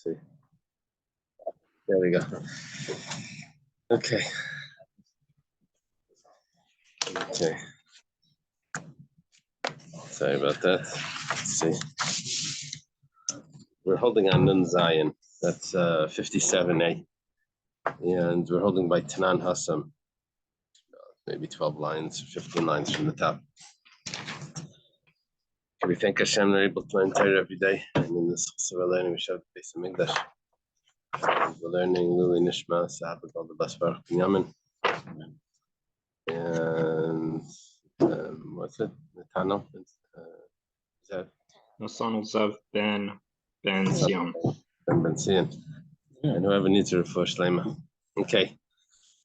see. There we go. Okay. Okay. Sorry about that. Let's see. We're holding on Nun Zion. That's 57a. And we're holding by Tanan Hassam. Maybe 12 lines, 15 lines from the top. Can we thank Hashem we're able to learn Torah every day? And in this we're learning, we should have the base of Migdash. We're learning Luli Nishma, Sahabat, all the best Baruch Binyamin. And what's it? Netano? Zev? Nassan Zev Ben Sion. Ben Sion. And whoever needs a refuah shleima. Okay.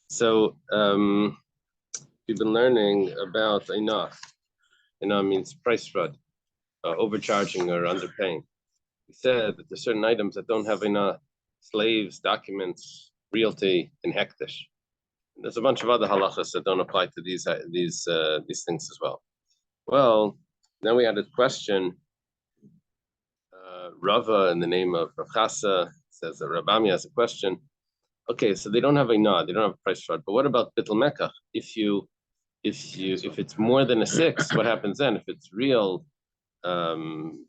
So we've been learning about Einah. Einah means price fraud, overcharging or underpaying. We said that there's certain items that don't have Einah: slaves, documents, realty, and hektish. There's a bunch of other halachas that don't apply to these things as well. Well, now we had a question. Rava, in the name of Rav Chasa, says that Rabami has a question. Okay, so they don't have Einah, they don't have price fraud, but what about bittul mekach? If it's more than a 6, what happens then? If it's real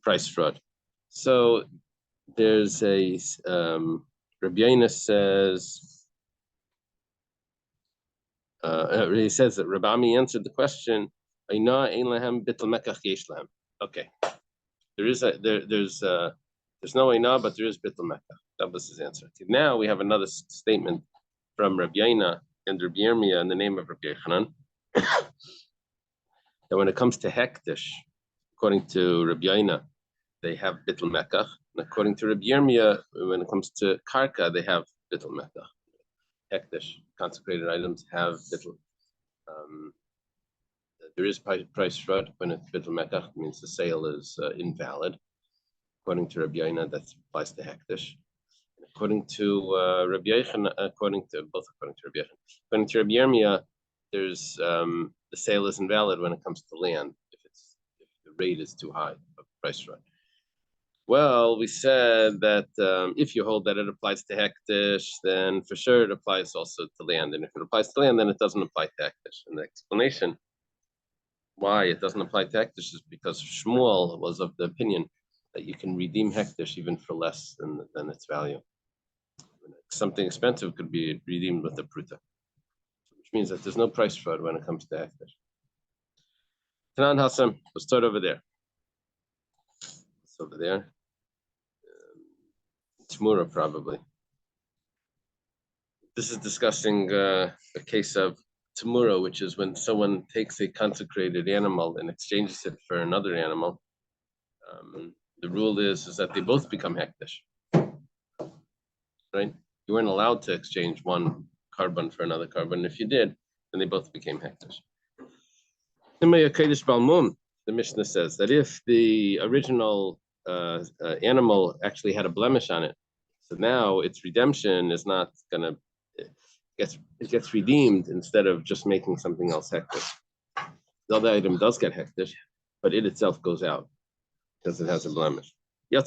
price fraud? So there's a Rabbi Yaina says. He says that Rabami answered the question. Okay, there's no Einah, but there is bittul mekach. That was his answer. Now we have another statement from Rabbi Yaina and Rabbi Yirmiyah in the name of Rabbi Yochanan that when it comes to hektish, according to Rabbi Yaina, they have bittul mekach, and according to Rabbi Yirmiyah, when it comes to karka, they have bittul mekach. Hektish, consecrated items, have bittul. There is price fraud when it's bittul mekach, means the sale is invalid. According to Rabbi Yaina, that applies to hektish. According to Rabbi Yochanan, according to Rabbi Yirmiyah, there's the sale is invalid when it comes to land if the rate is too high of price fraud. Well, we said that if you hold that it applies to hektish, then for sure it applies also to land. And if it applies to land, then it doesn't apply to hektish. And the explanation why it doesn't apply to hektish is because Shmuel was of the opinion that you can redeem hektish even for less than its value. Something expensive could be redeemed with a pruta, which means that there's no price fraud when it comes to hektish. Tanan Hassan, we'll start over there. It's over there. Tmura, probably. This is discussing a case of Tmura, which is when someone takes a consecrated animal and exchanges it for another animal. The rule is that they both become hektish, right? You weren't allowed to exchange one carbon for another carbon. If you did, then they both became hektish. The Mishnah says that if the original animal actually had a blemish on it, so now its redemption is not gonna, it gets redeemed instead of just making something else hektish. The other item does get hektish, but it itself goes out because it has a blemish. And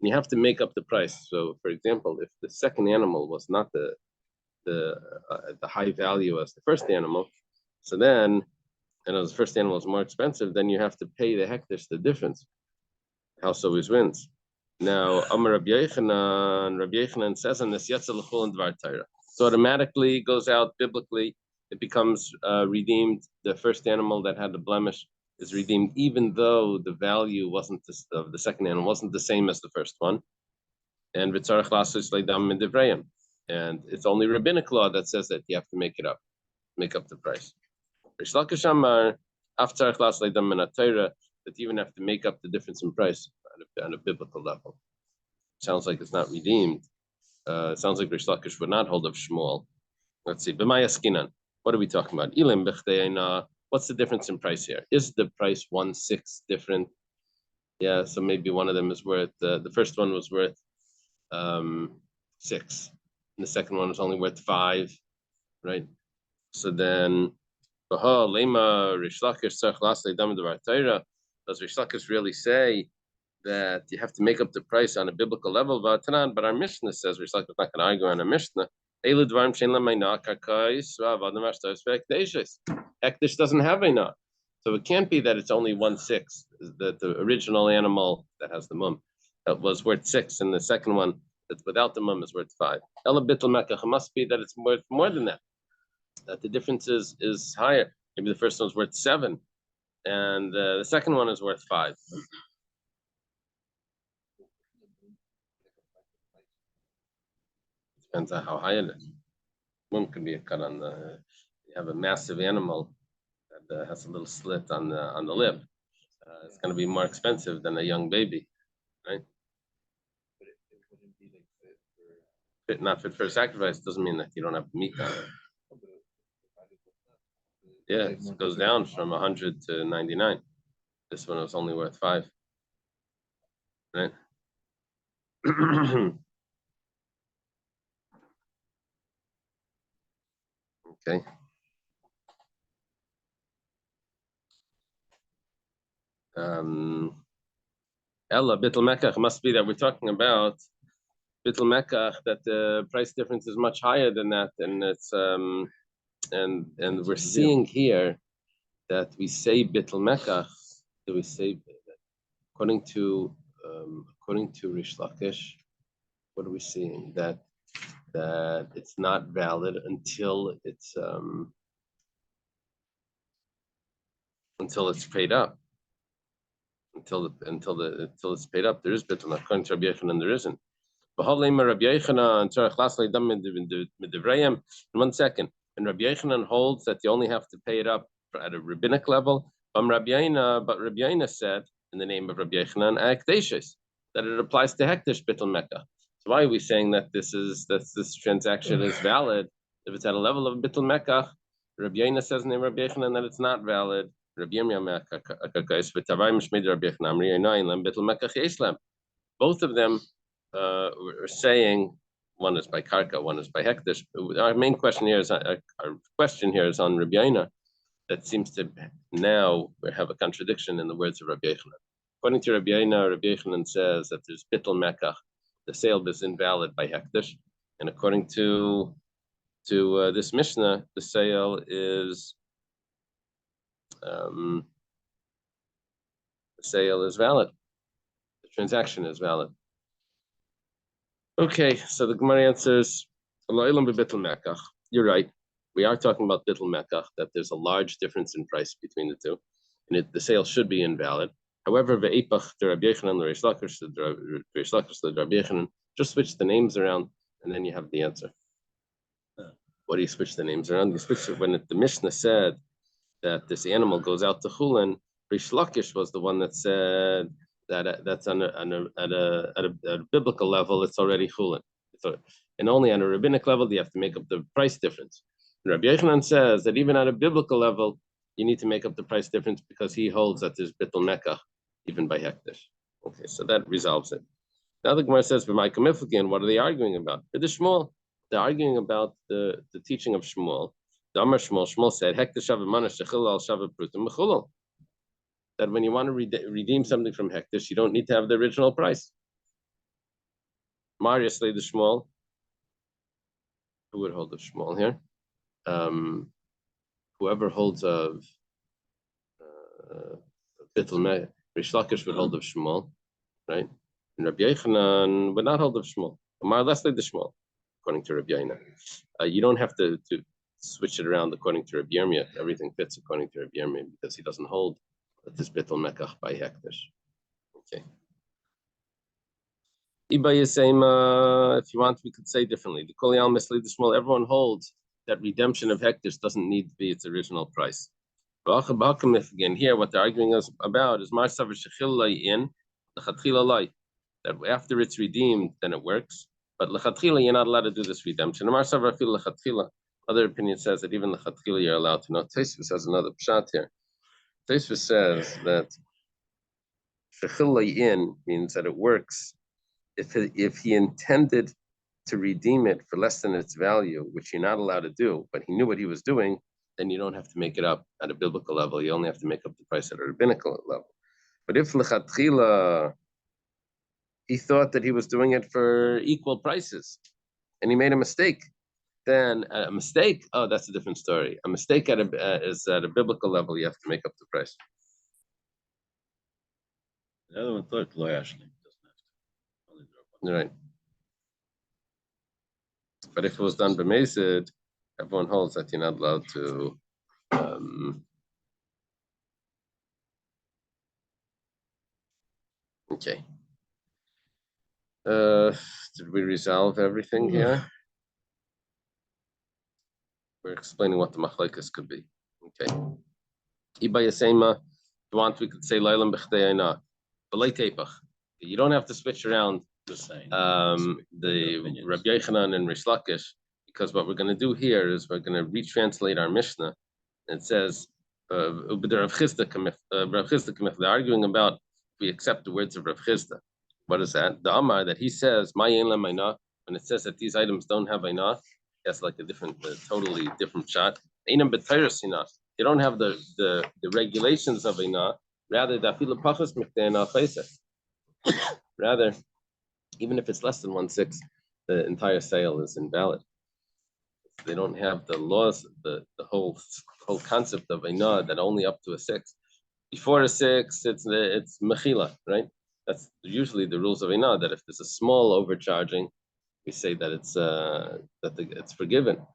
you have to make up the price. So, for example, if the second animal was not the high value as the first animal, so then, and as the first animal is more expensive, then you have to pay the hektish the difference. House always wins. Now, Amar Rabbi Yochanan says on this, so automatically goes out biblically. It becomes redeemed. The first animal that had the blemish is redeemed, even though the value wasn't of the second animal wasn't the same as the first one. And it's only rabbinic law that says that you have to make up the price. That you even have to make up the difference in price on a biblical level. Sounds like it's not redeemed. It sounds like Rish Lakish would not hold of Shmuel. Let's see. B'maya skinan. What are we talking about? Ilim b'chteina. What's the difference in price here? Is the price 1/6 different? Yeah, so maybe one of them is worth, the first one was worth 6, and the second one was only worth 5, right? So then, does Rish Lakish really say that you have to make up the price on a biblical level, but our Mishnah says, we're not going to argue on a Mishnah. Hektish doesn't have a knot. So it can't be that it's only 1/6, that the original animal that has the mum that was worth 6, and the second one that's without the mum is worth 5. It must be that it's worth more than that. That the difference is higher. Maybe the first one's worth 7, and the second one is worth 5. Depends on how high it is. One could be a cut on the. You have a massive animal that has a little slit on the lip. It's going to be more expensive than a young baby, right? But it wouldn't be like not fit for sacrifice doesn't mean that you don't have meat on it. Yeah, it goes down from 100 to 99. This one was only worth 5, right? Okay. Ella Bittul Mekach must be that we're talking about Bittul Mekach, that the price difference is much higher than that, and it's and we're seeing here that we say Bittul Mekach. Do we say according to Rish Lakish? What are we seeing? That it's not valid until it's paid up. Until it's paid up, there is Bittul Mekach. According to Rabbi Yochanan, there isn't. In 1 second, and Rabbi Yochanan holds that you only have to pay it up at a rabbinic level. But Rabbi Yochanan said, in the name of Rabbi Yochanan, that it applies to hektish Bittul Mekach. So why are we saying that this transaction is valid if it's at a level of Bittul Mekach? Rabbi Yochanan says in the name of Rabbi Yochanan that it's not valid. Both of them are saying, one is by karka, one is by hektish. Our main question here is on Rabbi Yochanan. That seems to now have a contradiction in the words of Rabbi Yochanan. According to Rabbi Yochanan says that there's bittul mekach, the sale is invalid by hektish, and according to this Mishnah, the sale is valid. The transaction is valid. Okay, so the Gemara answers, you're right. We are talking about bittul mekach, that there's a large difference in price between the two, and the sale should be invalid. However, ve'epach the Rabbi Yochanan, the Reish Lakish, the Rabbi Yochanan, just switch the names around, and then you have the answer. What do you switch the names around? You switch it when the Mishnah said that this animal goes out to chulin. Reish Lakish was the one that said that that's at a biblical level, it's already chulin. And only on a rabbinic level, you have to make up the price difference. And Rabbi Yochanan says that even at a biblical level, you need to make up the price difference because he holds that there's bittul mekach, even by hektish. Okay, so that resolves it. Now the Gemara says, what are they arguing about? For the Shmuel, they're arguing about the teaching of Shmuel. The Amar Shmuel said, hektish shava mana shechil al shava prutim mechulal. That when you want to redeem something from hektish, you don't need to have the original price. Mariously, the Shmuel, who would hold of Shmuel here? Whoever holds of bittul mekach, Rish Lakish would hold of Shmuel, right? And Rabbi Yochanan would not hold of Shmuel. Amar Leslie the Shmuel, according to Rabbi Yochanan. You don't have to switch it around according to Rabbi Yirmiyah. Everything fits according to Rabbi Yirmiyah because he doesn't hold that this bittul mekach by hektish. Okay. If you want, we could say differently. The Kol Yal mislead the Shmuel. Everyone holds that redemption of hektish doesn't need to be its original price. Again, here what they're arguing us about is that after it's redeemed, then it works. But lechatchila, you're not allowed to do this redemption. Other opinion says that even lechatchila you're allowed to. Now, Tosfos has another pshat here. Tosfos says that shechila means that it works if he intended to redeem it for less than its value, which you're not allowed to do, but he knew what he was doing, then you don't have to make it up at a biblical level. You only have to make up the price at a rabbinical level. But if lechatchila he thought that he was doing it for equal prices, and he made a mistake. Then a mistake, oh, that's a different story. A mistake is at a biblical level. You have to make up the price. The other one thought Lo Yashlim doesn't have to. Only drop. Right. But if it was done b'mezid, everyone holds that you're not allowed to. Okay. Did we resolve everything here? We're explaining what the machlekes could be. Okay. Ibayasema, if you want, we could say Lailam b'chdeyayna. You don't have to switch around the Rabbi Yochanan and Rish Lakish, because what we're going to do here is we're going to retranslate our Mishnah. And it says, they're arguing about if we accept the words of Rav Chisda. What is that? The Amar that he says, when it says that these items don't have Aina, that's like a totally different shot. They don't have the regulations of Aina, rather, rather, even if it's less than 1/6, the entire sale is invalid. They don't have the laws, the whole concept of Aina that only up to a 6. Before a 6, it's mechila, right? That's usually the rules of Aina, that if there's a small overcharging, we say that it's forgiven.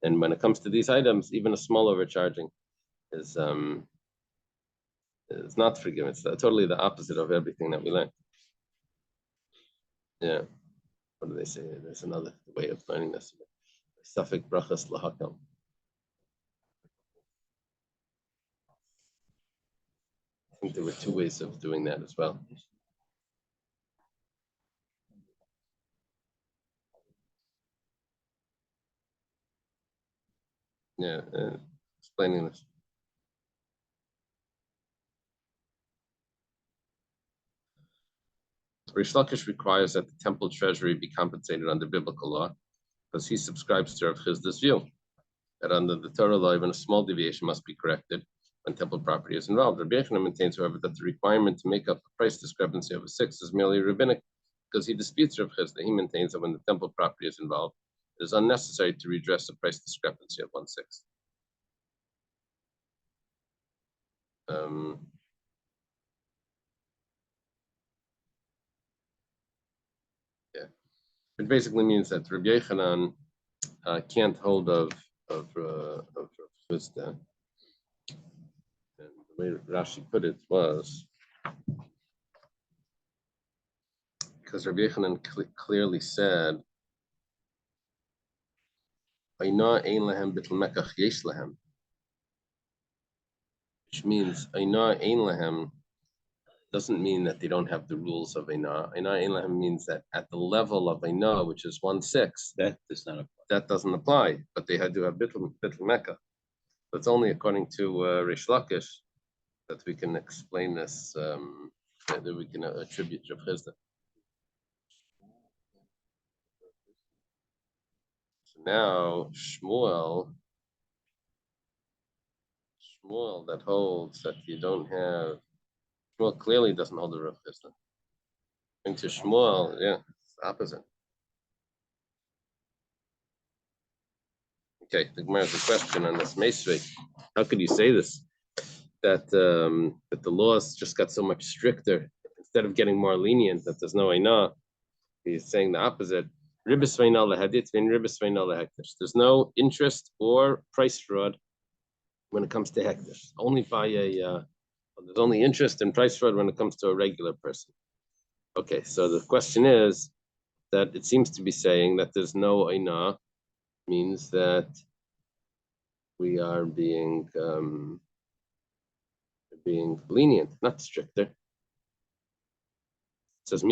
And when it comes to these items, even a small overcharging is not forgiven. It's totally the opposite of everything that we learned. Yeah. What do they say? There's another way of learning this. Safek brachas lahakam. I think there were 2 ways of doing that as well. Yeah, explaining this. Rish Lakish requires that the temple treasury be compensated under biblical law, because he subscribes to Rav Chisda's view that under the Torah law, even a small deviation must be corrected when temple property is involved. Rabbi Yochanan maintains, however, that the requirement to make up the price discrepancy of a 6 is merely rabbinic, because he disputes Rav Chisda. He maintains that when the temple property is involved, it is unnecessary to redress the price discrepancy of 1/6. Yeah, it basically means that Rabbi Yochanan can't hold of Chisda. And the way Rashi put it was because Rabbi Yochanan clearly said, "Aina ein lahem bitl mekach yesh lahem," which means Aina ein lahem doesn't mean that they don't have the rules of Aina. Aina ein lahem means that at the level of Aina, which is 1/6, That does not apply. That doesn't apply, but they had to have bitl mekach. It's only according to Rish Lakish that we can explain this, that we can attribute Rav Chisda. So now Shmuel that holds that you don't have, Shmuel clearly doesn't hold the Rav Chisda. And to Shmuel, yeah, it's the opposite. Okay, the Gemara has a question on this Meisvei. How could you say this? That the laws just got so much stricter instead of getting more lenient. That there's no Aina. He's saying the opposite. There's no interest or price fraud when it comes to hektish. Only by there's only interest and price fraud when it comes to a regular person. Okay, so the question is that it seems to be saying that there's no Aina means that we are being lenient, not stricter. It says,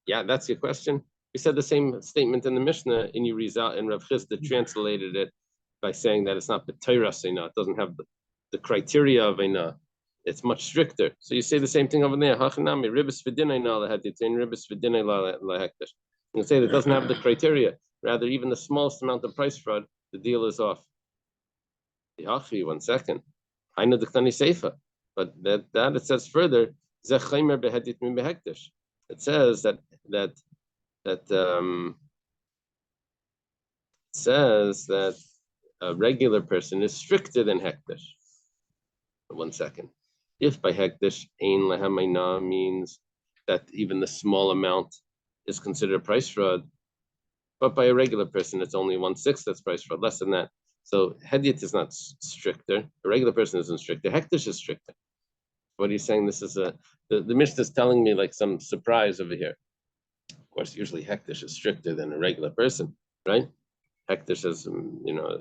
yeah, that's your question. We said the same statement in the Mishnah, and Rav Chisda translated it by saying that it's not b'teiras Eina. It doesn't have the criteria of Eina. It's much stricter. So you say the same thing over there. You say that it doesn't have the criteria. Rather, even the smallest amount of price fraud, the deal is off. 1 second. I know the Ktani Seifa, but that it says further It says that a regular person is stricter than hektish. 1 second. If by hektish ein lehem means that even the small amount is considered price fraud, but by a regular person it's only 1/6 that's price fraud, less than that. So hedyot is not stricter. A regular person isn't stricter. Hektish is stricter. What are you saying? This is the Mishnah is telling me like some surprise over here. Of course, usually hektish is stricter than a regular person, right? Hektish is,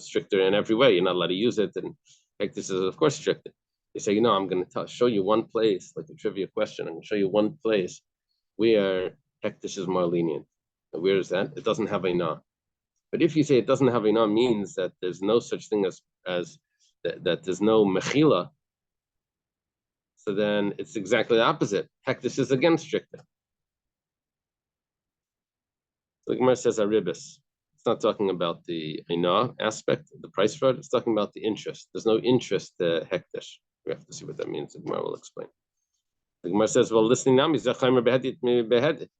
stricter in every way. You're not allowed to use it, and hektish is, of course, stricter. You say, I'm going to show you one place, like a trivia question. I'm going to show you one place where hektish is more lenient. And where is that? It doesn't have a na. But if you say it doesn't have a na, means that there's no such thing as that there's no mechila. So then it's exactly the opposite. Hektish is again stricter. So the Gemara says aribis. It's not talking about the ina aspect of the price fraud. It's talking about the interest. There's no interest hektish. We have to see what that means. The Gemara will explain. The Gemara says, well, listening now means zechaymer behedit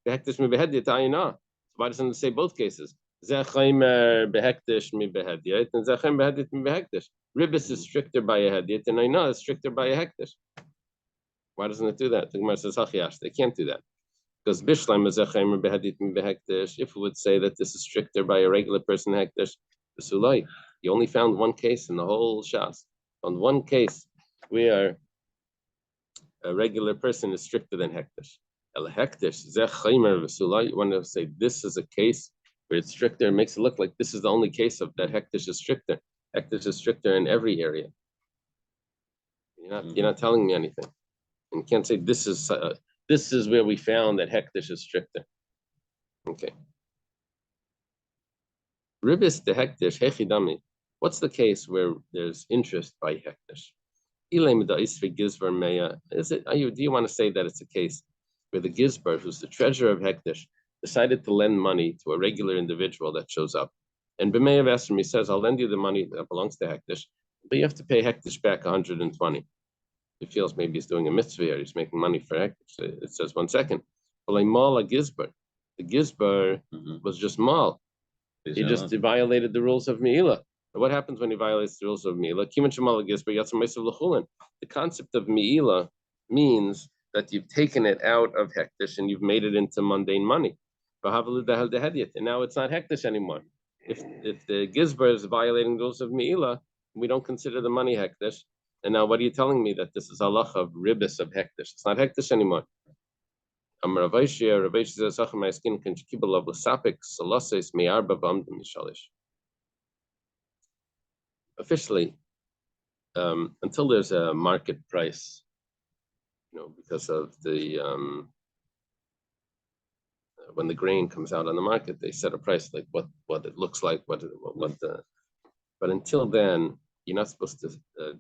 hektish mi behedit ayina. Why doesn't it say both cases? Zechaymer behektish mi behedit and zechaymer behedit mi behektish. Ribis is stricter by a hedit and ayina is stricter by a hektish. Why doesn't it do that? The Gemara says hachiyash. They can't do that. Because Bishlam is zechaymer behedit mi behektish. If we would say that this is stricter by a regular person hektish, b'sulai, you only found one case in the whole shas. On one case where a regular person is stricter than hektish. El hektish zechaymer b'sulai. You want to say this is a case where it's stricter. It makes it look like this is the only case of that hektish is stricter. Hektish is stricter in every area. You're not telling me anything. And you can't say this is where we found that hektish is stricter. Okay. Ribis de hektish hechidami. What's the case where there's interest by hektish? Is it? Do you want to say that it's a case where the gizbar, who's the treasurer of hektish, decided to lend money to a regular individual that shows up, and b'mei of esrim, he says, "I'll lend you the money that belongs to hektish, but you have to pay hektish back 120." He feels maybe he's doing a mitzvah here. He's making money for hektish. So it says 1 second. The gizbar was just mal. He just violated the rules of meila. What happens when he violates the rules of meila? The concept of meila means that you've taken it out of hektish and you've made it into mundane money. And now it's not hektish anymore. If the gizbar is violating the rules of meila, we don't consider the money hektish. And now what are you telling me that this is halacha of ribis of hektish? It's not hektish anymore. Officially, until there's a market price, because of the when the grain comes out on the market, they set a price like what it looks like, but until then, you're not supposed to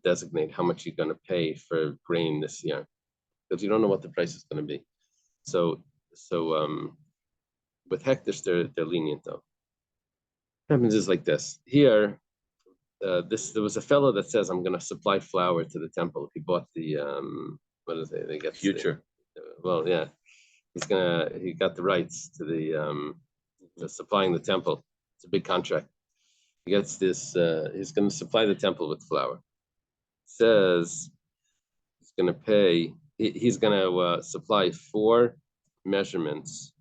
designate how much you're going to pay for grain this year, because you don't know what the price is going to be. So with hektish, they're lenient though. What happens is like this. Here, there was a fellow that says, I'm going to supply flour to the temple. If he bought the what is it? They get future. He got the rights to the supplying the temple. It's a big contract. He gets this. He's going to supply the temple with flour. Says he's going to pay. He's going to supply 4 measurements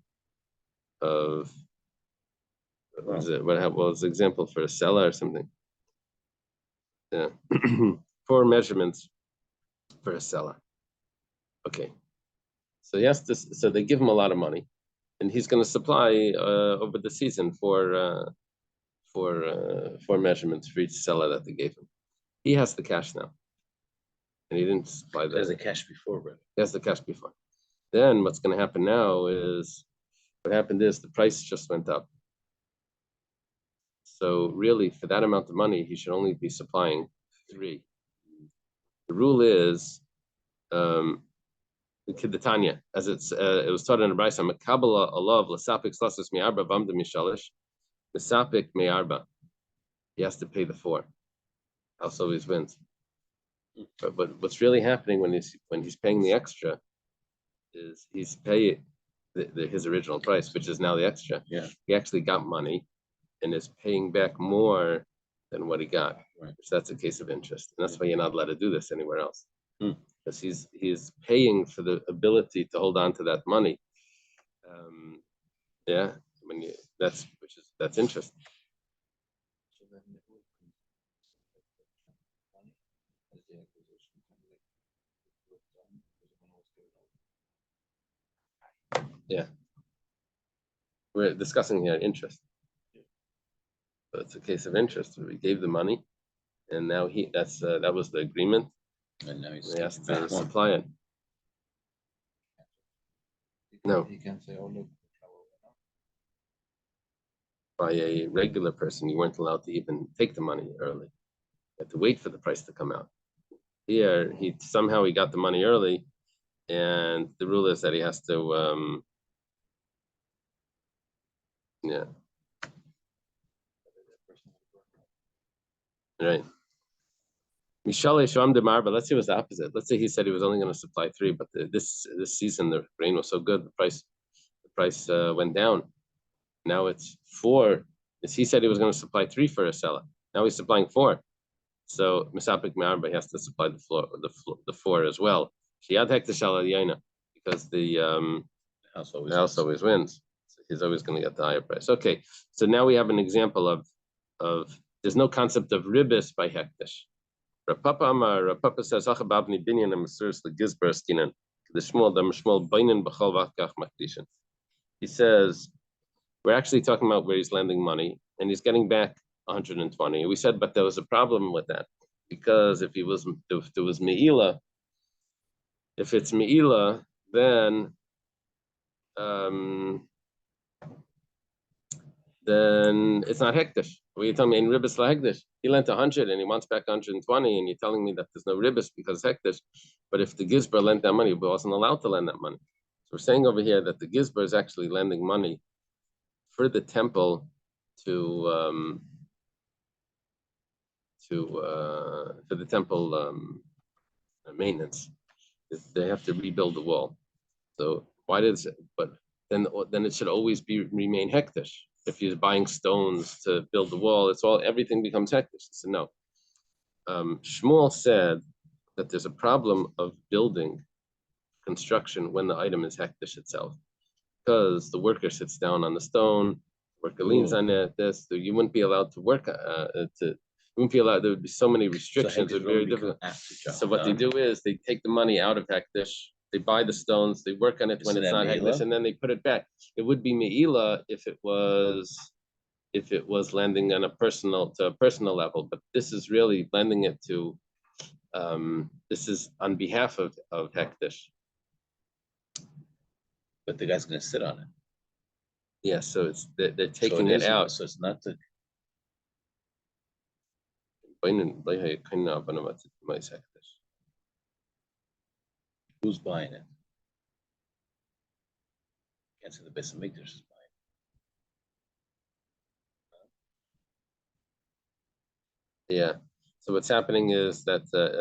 of. What is it? What was the example for a seller or something? Yeah, 4 measurements for a seller. Okay, so so they give him a lot of money, and he's going to supply over the season 4 measurements for each seller that they gave him. He has the cash now, and he didn't supply that. He has the cash before, right? He has the cash before. Then what's going to happen now is, what happened is the price just went up. So really, for that amount of money, he should only be supplying 3. The rule is, the Tanya, as it was taught in the Brisa, Makabala alav l'sapik slasis me'arba v'amda mishalish, l'sapik me'arba. He has to pay the 4. House always wins. But what's really happening when he's paying the extra is he's paying his original price, which is now the extra. Yeah. He actually got money and is paying back more than what he got. Right. So that's a case of interest. And that's why you're not allowed to do this anywhere else. Hmm. Because he's paying for the ability to hold on to that money. Yeah, that's interest. Yeah, we're discussing here interest. So it's a case of interest. We gave the money, and now that was the agreement. And now he's He has taking to back more. supply it. No. He can say, "Oh look, By a regular person, you weren't allowed to even take the money early. You had to wait for the price to come out. Here, he got the money early, and the rule is that he has to, yeah, right. Mishale Sham Demar, but let's say it was the opposite. Let's say he said he was only going to supply 3, but this season the grain was so good, the price went down. Now it's 4. He said he was going to supply 3 for a seller. Now he's supplying 4. So Misapik Marba has to supply the 4 as well. Shiad Hekta Shala Yaina, because the house always wins. So he's always going to get the higher price. Okay, so now we have an example of there's no concept of ribis by hektish. Rapapa says Achababni Binyan and Masuris the Gizberskinan. The Shmuel Bainin Bachal Vakach Makdishan. He says we're actually talking about where he's lending money and he's getting back 120. We said, but there was a problem with that because if there was Me'ila, if it's Me'ila, then it's not hektish. Well, you tell me in ribis la hektish. He lent 100 and he wants back 120, and you're telling me that there's no ribis because hektish. But if the gizber lent that money, he wasn't allowed to lend that money. So we're saying over here that the gizber is actually lending money for the temple for the temple maintenance. They have to rebuild the wall. So why does it? But then it should always remain hektish. If you're buying stones to build the wall, everything becomes hektish. So no. Shmuel said that there's a problem of building construction when the item is hektish itself, because the worker sits down on the stone, worker leans on it. You wouldn't be allowed to work you wouldn't be allowed. There would be so many restrictions. It would be very difficult. So what they do is they take the money out of hektish. They buy the stones. They work on it when it's not hektish, and then they put it back. It would be me'ila if it was lending on a personal level, but this is really lending it to. This is on behalf of hektish. But the guy's going to sit on it. Yeah, so they're taking it out. So it's not the. Who's buying it? Can't say the Beis Hamikdash is buying it. Yeah. So what's happening is that the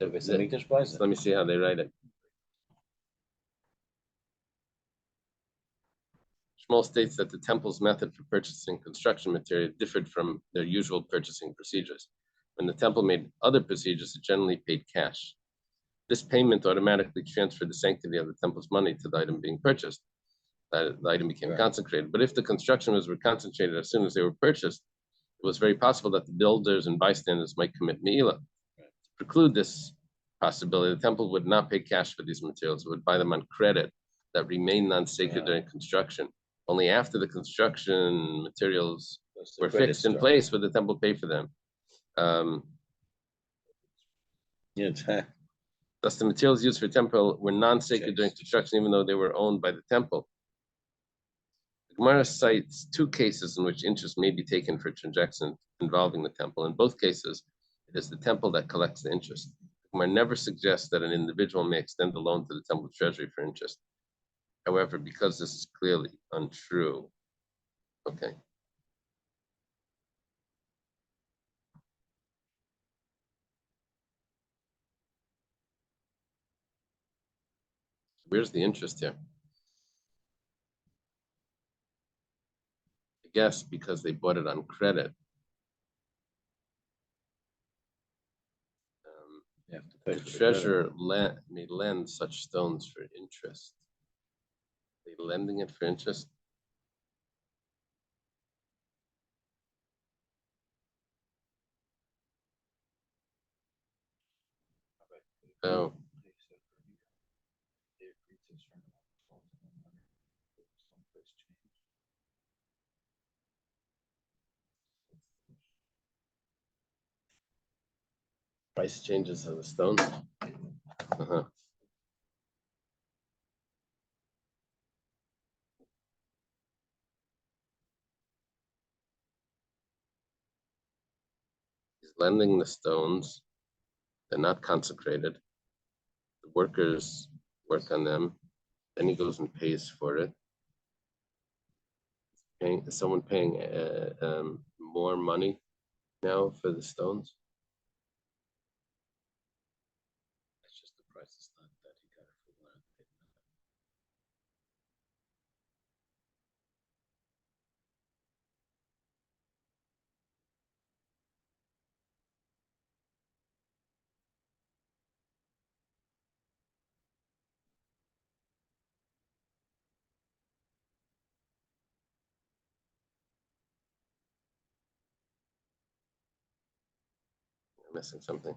Beis Hamikdash buys it. Let me see how they write it. Shmuel states that the temple's method for purchasing construction material differed from their usual purchasing procedures. When the temple made other procedures, it generally paid cash. This payment automatically transferred the sanctity of the temple's money to the item being purchased. The item became consecrated. But if the construction was concentrated as soon as they were purchased, it was very possible that the builders and bystanders might commit me'ila. To preclude this possibility, the temple would not pay cash for these materials. It would buy them on credit that remained non-sacred during construction. Only after the construction materials were fixed in place would the temple pay for them. Thus, the materials used for temple were non-sacred during construction, even though they were owned by the temple. The Gemara cites 2 cases in which interest may be taken for transactions involving the temple. In both cases, it is the temple that collects the interest. The Gemara never suggests that an individual may extend a loan to the temple treasury for interest. However, because this is clearly untrue, okay. Where's the interest here? I guess because they bought it on credit. You have to pay The for the credit. treasurer may lend such stones for interest. They lending it for interest? Oh. Price changes of the stones. He's lending the stones. They're not consecrated. The workers work on them. Then he goes and pays for it. Is someone paying more money now for the stones? It's just the price is not that he got it for land. I'm missing something.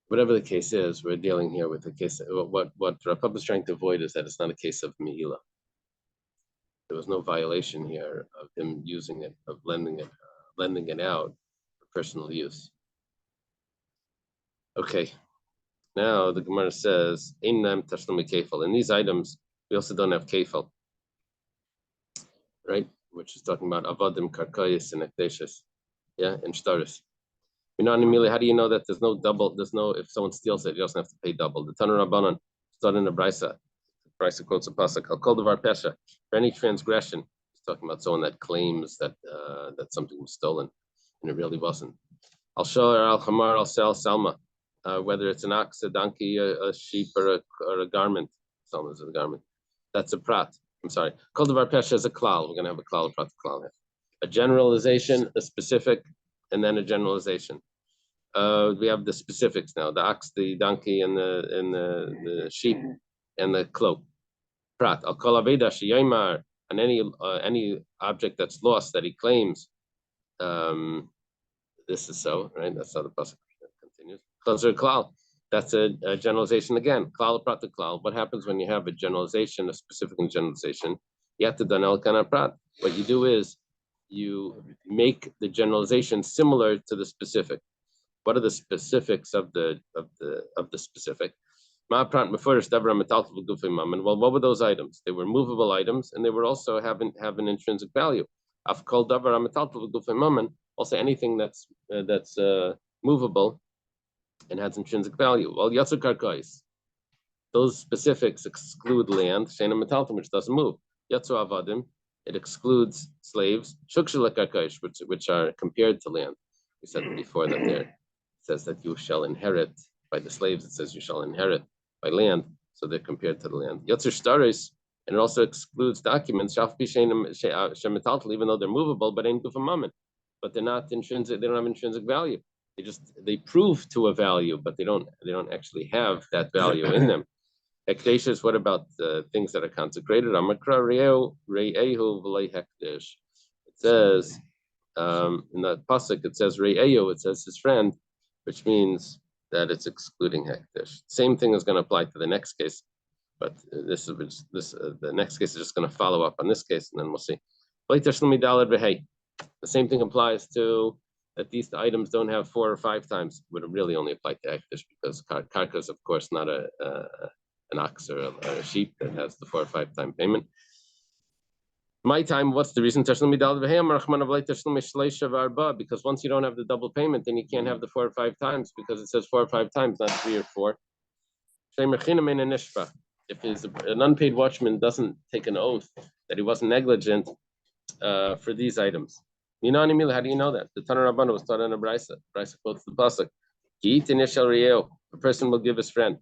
Whatever the case is, we're dealing here with the case. What Rapab is trying to avoid is that it's not a case of Me'ila. There was no violation here of him using it, of lending it out for personal use. Okay. Now the Gemara says, "Einam tashlumi kefal." In these items, we also don't have kefal, right? Which is talking about avodim, karkayis, and ekdeshes, yeah, and shtaris. How do you know that there's no double? There's no, if someone steals it, you doesn't have to pay double. The Tanur Rabbanan started in the Brisa. Brisa quotes a pasuk. I'll call the Varpesha for any transgression. He's talking about someone that claims that that something was stolen, and it really wasn't. I'll show Al Hamar. I'll sell Salma. Whether it's an ox, a donkey, a sheep, or a garment. Salma is a garment. That's a prat. I'm sorry. Kol devar pesha is a klal. We're going to have a klal, a prat, klal here. A generalization, a specific, and then a generalization. We have the specifics now: the ox, the donkey, and the sheep, and the cloak. Prat. I'll call aveda sheyaymar, and any object that's lost that he claims. This is so, right? That's how the pasuk continues. Chazer klal. That's a generalization again. Klal prat to klal. What happens when you have a generalization, a specific generalization? You have to done el kana prat. What you do is you make the generalization similar to the specific. What are the specifics of the specific? Well, what were those items? They were movable items, and they were also have an intrinsic value. Also, anything that's movable and has intrinsic value. Well, yatsu karkais. Those specifics exclude land, shena metalton, which doesn't move. Yatsu avadim, it excludes slaves, shukshila karkais, which are compared to land. We said before that there. It says that you shall inherit by the slaves. It says you shall inherit by land, so they're compared to the land. Yatzer shtaris, and it also excludes documents. Even though they're movable, but ain't gufamamin, but they're not intrinsic. They don't have intrinsic value. They prove to a value, but they don't actually have that value in them. Hekdeshes. What about things that are consecrated? Amakra re'ehu v'lei hekdesh. It says in the pasuk, it says re'ehu. It says his friend, which means that it's excluding hekdesh. Same thing is going to apply to the next case, but the next case is just going to follow up on this case, and then we'll see. The same thing applies to that these items don't have 4 or 5 times. Would really only apply to hekdesh because karka is of course not an ox or a sheep that has the 4 or 5 time payment. My time, what's the reason? Because once you don't have the double payment, then you can't have the 4 or 5 times because it says 4 or 5 times, not 3 or 4. If an unpaid watchman doesn't take an oath that he wasn't negligent for these items. How do you know that? The Tanur Rabbanan was taught in a Brisa. Brisa quotes the pasuk. A person will give his friend.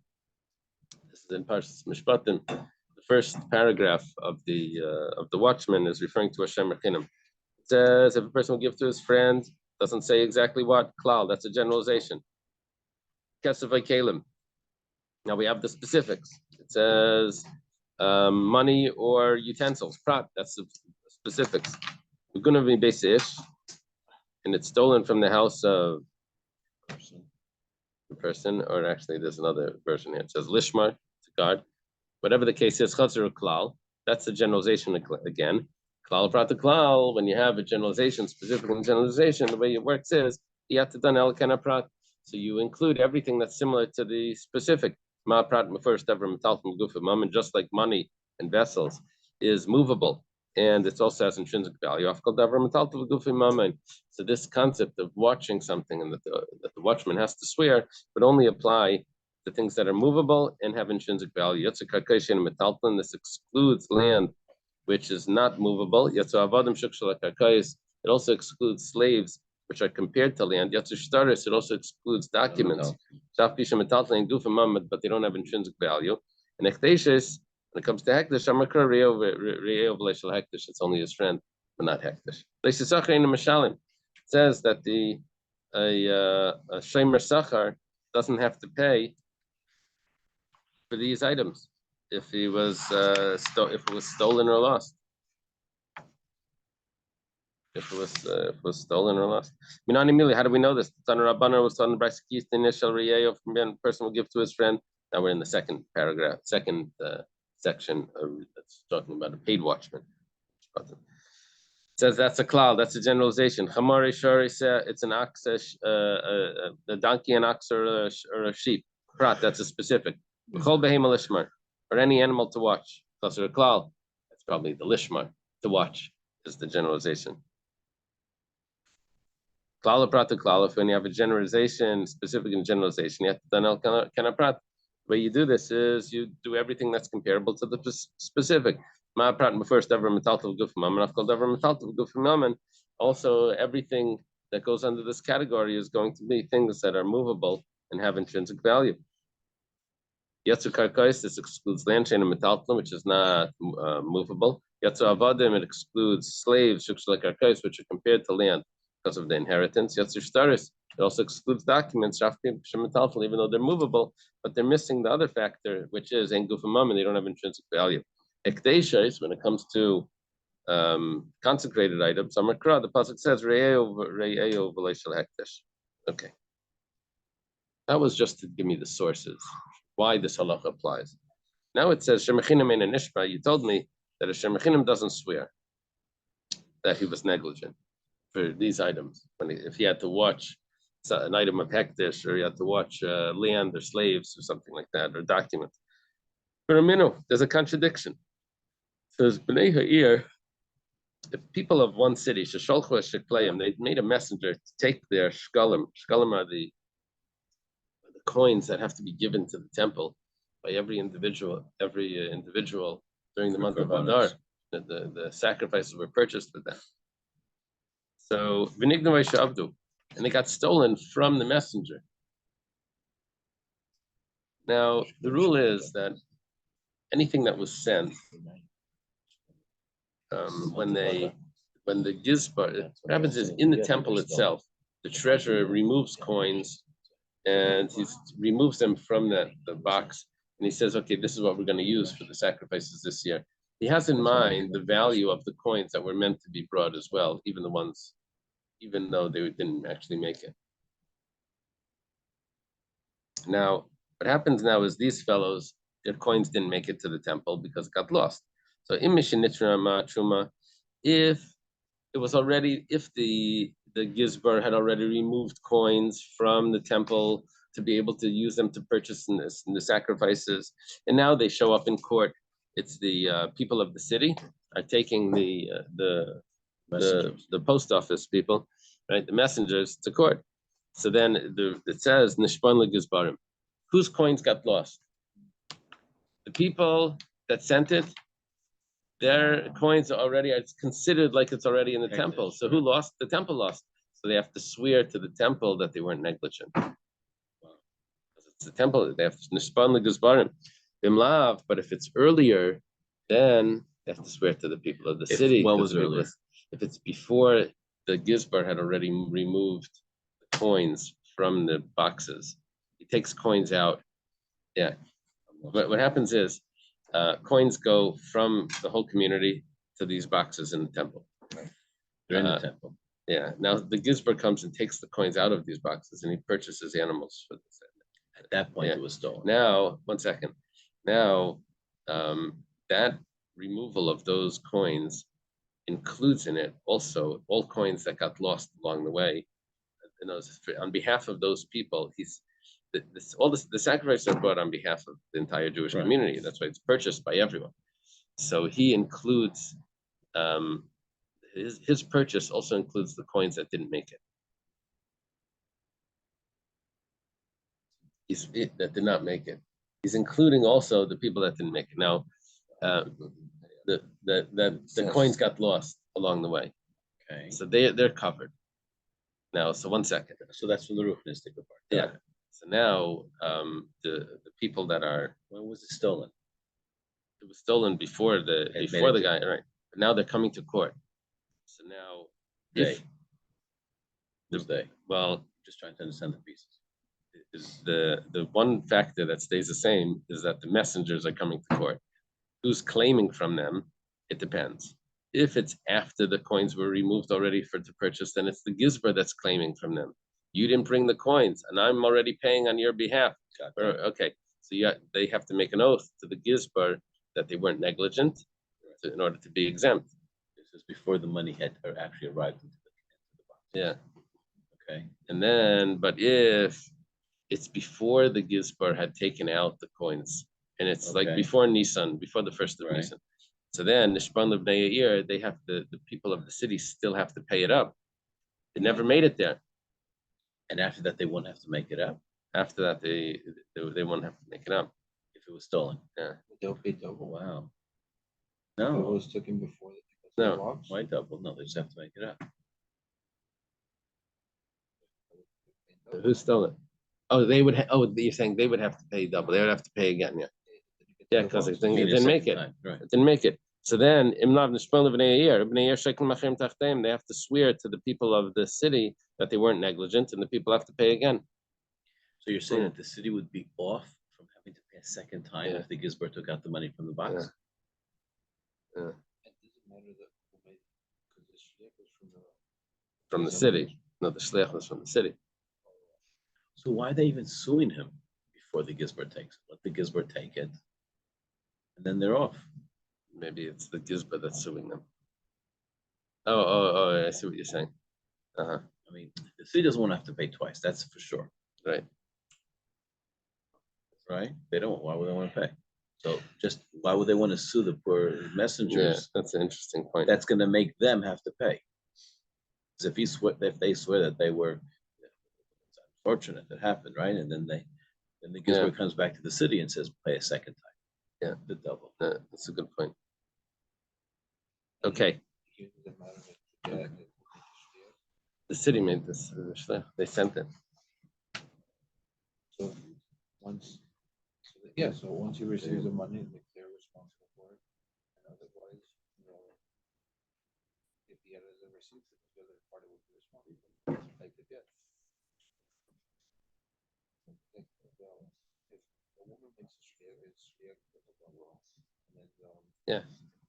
This is in Parshas Mishpatim, the first paragraph of the Watchman is referring to Hashem Rechinim. It says if a person will give to his friend, doesn't say exactly what, klal, that's a generalization. Kesef Kalim. Now we have the specifics. It says money or utensils, prat, that's the specifics. We're going to be basish, and it's stolen from the house of the person, or actually there's another version here. It says lishmar, to guard. Whatever the case is, chatzar or klal, that's a generalization again. Klal prat to klal, when you have a generalization, specific generalization, the way it works is, you have to done el kana prat. So you include everything that's similar to the specific. Ma prat first ever metal from gufim, and just like money and vessels is movable, and it also has intrinsic value. So this concept of watching something and that the watchman has to swear would only apply to things that are movable and have intrinsic value. This excludes land which is not movable. It also excludes slaves which are compared to land. It also excludes documents. But they don't have intrinsic value. And when it comes to hektish, it's only his friend, but not hektish. It says that a shemer sachar doesn't have to pay for these items if it was stolen or lost. If it was stolen or lost. How do we know this? The Rabbanar was telling the initial person will give to his friend. Now we're in the second paragraph, second section that's talking about a paid watchman. It says that's a cloud, that's a generalization. Chamari shari, it's an ox, a donkey, an ox, or a sheep. Prat, that's a specific. Chol behema lishmar, or any animal to watch. Plus a cloud, that's probably the lishmar, to watch, is the generalization. Klala prat to klala, when you have a generalization, specific and generalization, you have to done el kana prat. The way you do this is you do everything that's comparable to the specific. Also, everything that goes under this category is going to be things that are movable and have intrinsic value. This excludes land chain and metaltlum, which is not movable. Avadim, it excludes slaves, which are compared to land because of the inheritance. It also excludes documents, even though they're movable, but they're missing the other factor, which is en gufamam, and they don't have intrinsic value. Ekdeishais, when it comes to consecrated items, the pasuk says re'eo v'leishel hekdesh. Okay, that was just to give me the sources why this halacha applies. Now it says shemechinim ein nishma. You told me that a shemechinim doesn't swear that he was negligent for these items if he had to watch an item of hektish, or you have to watch land or slaves or something like that, or documents. For a minute, there's a contradiction. It says, B'nai Ha'ir, the people of one city, Shesholchu Shekleim, they made a messenger to take their shkalim. Shkalim are the coins that have to be given to the temple by every individual during the month of Adar. The sacrifices were purchased with them. So, V'nignu Shavdu, and they got stolen from the messenger. Now, the rule is that anything that was sent, when the gizbar, what happens is in the temple itself, the treasurer removes coins, and he removes them from the box, and he says, okay, this is what we're going to use for the sacrifices this year. He has in mind the value of the coins that were meant to be brought as well, even though they didn't actually make it. Now, what happens now is these fellows, their coins didn't make it to the temple because it got lost. So, if the gizbar had already removed coins from the temple to be able to use them to purchase in the sacrifices, and now they show up in court, it's the people of the city are taking the post office people, right, the messengers, to court. So then it says nishpan legizbarim, whose coins got lost? The people that sent it, their coins are already, it's considered like it's already in the temple. So who lost? The temple lost. So they have to swear to the temple that they weren't negligent. It's the temple, they have nishpan legizbarim. Bimlav, but if it's earlier, then they have to swear to the people of the city. What was earlier? If it's before the Gizbar had already removed the coins from the boxes, he takes coins out. Yeah. What happens is coins go from the whole community to these boxes in the temple. They're in the temple. Yeah. Now the Gizbar comes and takes the coins out of these boxes and he purchases animals for this. At that point, it was stolen. Now, 1 second. Now, that removal of those coins includes in it also all coins that got lost along the way. And on behalf of those people, the sacrifices are brought on behalf of the entire Jewish community. That's why it's purchased by everyone. So he includes his purchase also includes the coins that didn't make it. That did not make it. He's including also the people that didn't make it. Now, the coins got lost along the way. Okay. So they're covered. Now, so 1 second. So that's from the Ruchnistic part. Yeah. So now the people that are, when was it stolen? It was stolen before the guy, right? But now they're coming to court. So now well, just trying to understand the pieces. The one factor that stays the same is that the messengers are coming to court. Who's claiming from them? It depends. If it's after the coins were removed already to purchase, then it's the Gizbar that's claiming from them. You didn't bring the coins, and I'm already paying on your behalf. Okay, so they have to make an oath to the Gizbar that they weren't negligent in order to be exempt. This is before the money had actually arrived into the box. Yeah. Okay. And then, but if it's before the Gizbar had taken out the coins, and it's like before Nisan, before the 1st of Nisan. So then, Nishban of Bnei Yair, they have the people of the city still have to pay it up. They never made it there. And after that, they won't have to make it up. After that, they won't have to make it up if it was stolen. Yeah. They'll pay double. Wow. No. No. It was taken before No. Box. Why double? No, they just have to make it up. Who stole it? Oh, they would. You're saying they would have to pay double. They would have to pay again. Yeah. Yeah, because it didn't make it. Right. It didn't make it. So then, they have to swear to the people of the city that they weren't negligent, and the people have to pay again. So you're saying that the city would be off from having to pay a second time if the Gizbar took out the money from the box? Yeah. It doesn't matter because the shliach was from the city. No, the shliach was from the city. So why are they even suing him before the Gizbar takes it? Let the Gizbar take it, and then they're off. Maybe it's the Gizbar that's suing them. Oh, I see what you're saying. I mean, the city doesn't want to have to pay twice. That's for sure. Right. Right? They don't. Why would they want to pay? So just why would they want to sue the poor messengers? Yeah, that's an interesting point. That's going to make them have to pay. Because if they swear that they were, it's unfortunate that happened, right? And then the Gizbar comes back to the city and says, pay a second time. Yeah, the double. That's a good point. Okay. The city made this. They sent it. So once he receives the money, they're responsible for it. And otherwise, if he hasn't received it, the other party would be responsible to take the gift. If a woman makes a shliach, yeah.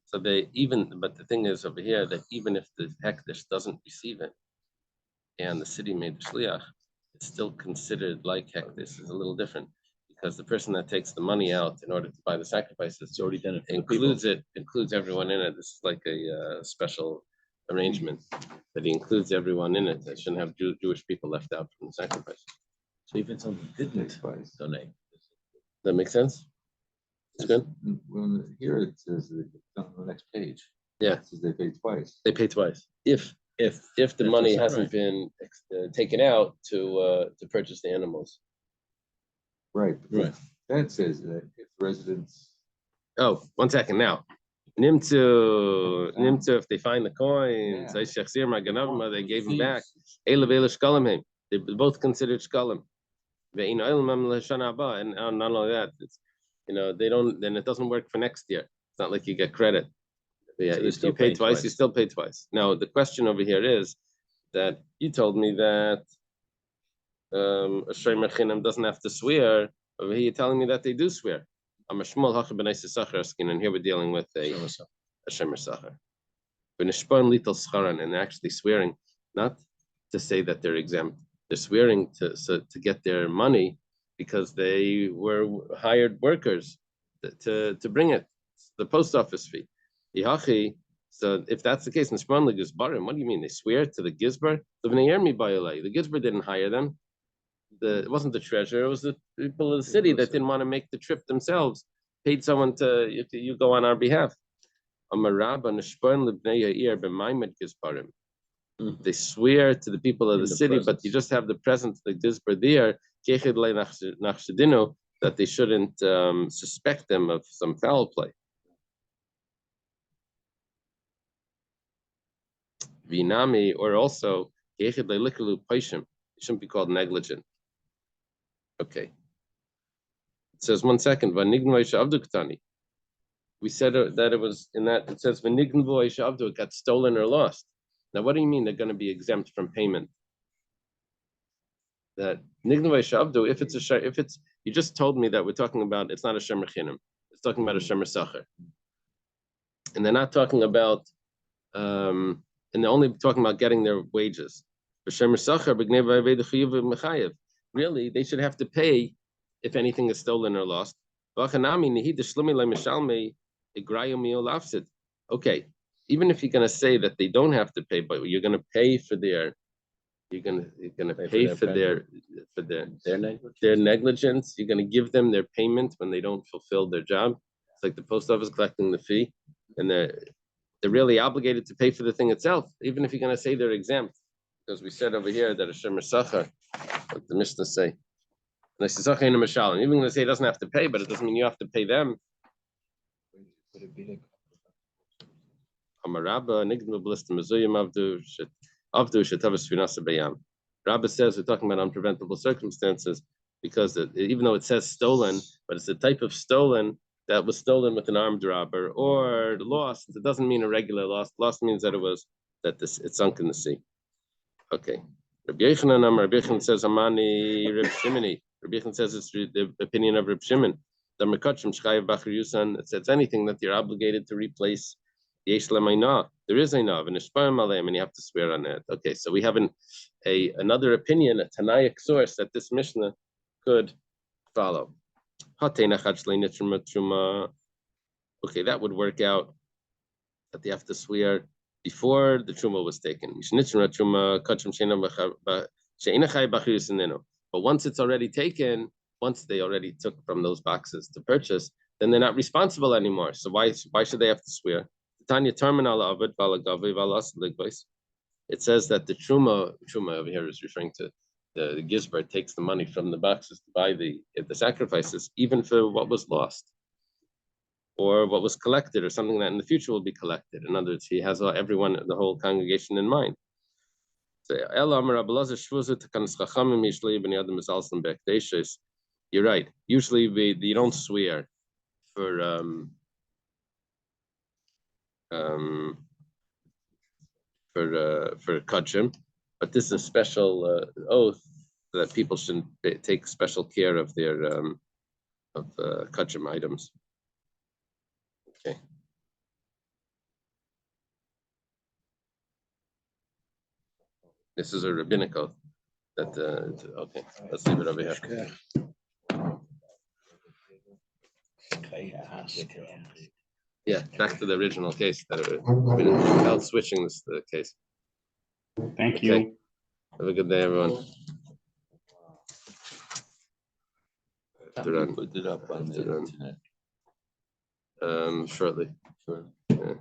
So but the thing is over here that even if the hekdesh doesn't receive it, and the city made the shliach, it's still considered like hekdesh. Is a little different because the person that takes the money out in order to buy the sacrifices, it's already done. It includes everyone in it. This is like a special arrangement that he includes everyone in it. That shouldn't have Jewish people left out from the sacrifice. So even someone didn't donate. That makes sense. It's good. When here it says on the next page. Yeah, it says they pay twice. They pay twice if the money hasn't been taken out to purchase the animals. Right. That says that if residents. Oh, 1 second now. Nimtu, if they find the coins, they gave them back. They both considered shkalim. And not only that, they don't. Then it doesn't work for next year. It's not like you get credit. Yeah, So they're if still you pay paying twice, you twice. still pay twice. Now the question over here is that you told me that a shomer chinam doesn't have to swear. Over here, you're telling me that they do swear. I'm a shmuel hacha b'nei sachar skin, and here we're dealing with a shomer sachar. And they're actually swearing not to say that they're exempt. They're swearing to get their money because they were hired workers to bring it, the post office fee. So if that's the case, what do you mean? They swear to the gizbar? The gizbar didn't hire them. It wasn't the treasurer, it was the people of the city that didn't want to make the trip themselves, paid someone to you go on our behalf. They swear to the people of the city, but you just have the presence of the gizbar there, that they shouldn't suspect them of some foul play. Vinami, or also, it shouldn't be called negligent. Okay. It says 1 second. We said that it was in that, it says it got stolen or lost. Now, what do you mean they're going to be exempt from payment? That if it's you just told me that we're talking about, it's not a shemer chinam, it's talking about a shemer sacher, and they're not talking about and they're only talking about getting their wages. Really, they should have to pay if anything is stolen or lost. Okay, even if you're going to say that they don't have to pay, but you're going to pay for their, you're going to pay for their negligence. You're going to give them their payment when they don't fulfill their job. It's like the post office collecting the fee, and they're really obligated to pay for the thing itself, even if you're going to say they're exempt, because we said over here that a shemer sachar, what the Mishnah say, even going to say it doesn't have to pay, but it doesn't mean you have to pay them. Rabba says we're talking about unpreventable circumstances because even though it says stolen, but it's a type of stolen that was stolen with an armed robber or lost. It doesn't mean a regular loss. Lost means that it sunk in the sea. Okay. Rabbi Yochanan says Amani Reb Shimoni. Rabbi Yochanan says it's the opinion of Reb Shimon. It says anything that you're obligated to replace. There is a nav, and you have to swear on it. Okay, so we have another opinion, a Tanaic source that this Mishnah could follow. Okay, that would work out that they have to swear before the truma was taken. But once it's already taken, once they already took from those boxes to purchase, then they're not responsible anymore. So why should they have to swear? It says that the truma over here is referring to the gizbar takes the money from the boxes to buy the sacrifices, even for what was lost or what was collected or something that in the future will be collected. In other words, he has everyone, the whole congregation in mind. So, you're right. Usually you don't swear for kachim, but this is a special oath that people should take special care of their kachim items. Okay. This is a rabbinic oath. Okay, let's leave it over here. Yeah, back to the original case without switching the case. Thank you. Have a good day, everyone. Put it up on the internet. Shortly. Sure. Yeah.